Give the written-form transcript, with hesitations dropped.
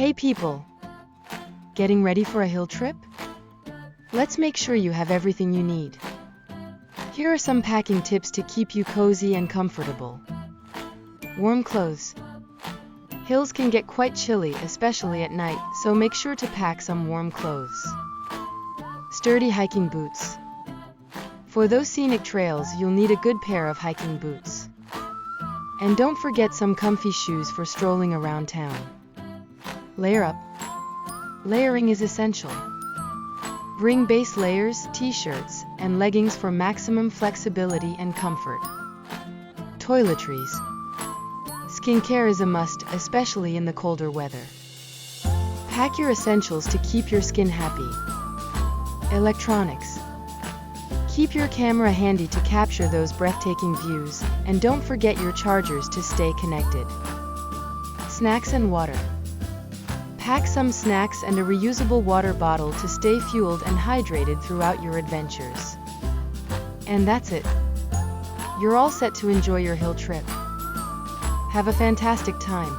Hey people! Getting ready for a hill trip? Let's make sure you have everything you need. Here are some packing tips to keep you cozy and comfortable. Warm clothes. Hills can get quite chilly, especially at night, so make sure to pack some warm clothes. Sturdy hiking boots. For those scenic trails, you'll need a good pair of hiking boots. And don't forget some comfy shoes for strolling around town. Layer up. Layering is essential. Bring base layers, t-shirts, and leggings for maximum flexibility and comfort. Toiletries. Skincare is a must, especially in the colder weather. Pack your essentials to keep your skin happy. Electronics. Keep your camera handy to capture those breathtaking views, and don't forget your chargers to stay connected. Snacks and water. Pack some snacks and a reusable water bottle to stay fueled and hydrated throughout your adventures. And that's it. You're all set to enjoy your hill trip. Have a fantastic time.